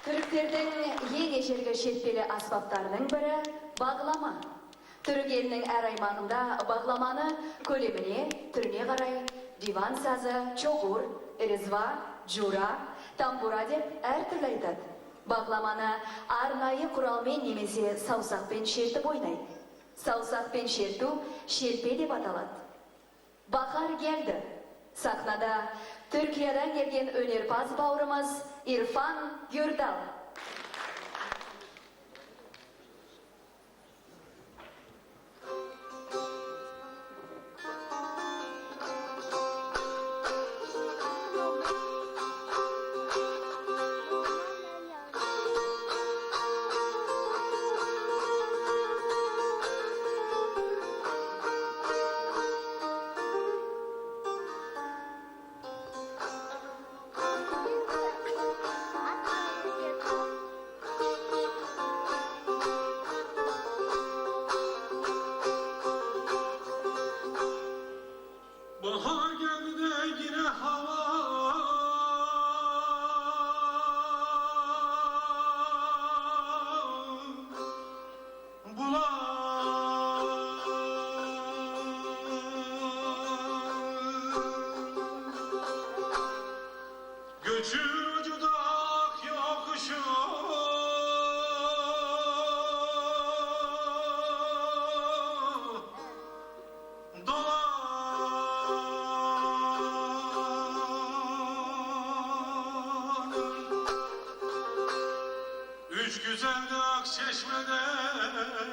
Türklerдің ең ежелгі шертпелі аспаптарының бірі бағлама. Түрік елінің әр аймағында бағламаны көлеміне, түріне қарай диван сазы, чоғыр, ірізва, жура, тамбура деп әртүрлі айтады. Бағламаны арнайы құралмен немесе саусақпен шертіп ойнайды. Саусақпен шерту шертпе деп аталады. Бақар келді. Сахнада Түркиядан келген өнерпаз бауырымыз İrfan Gürdal. Bahar geldi de yine hava göçücü dak yokuşu Üç güzel de Akçeşme'de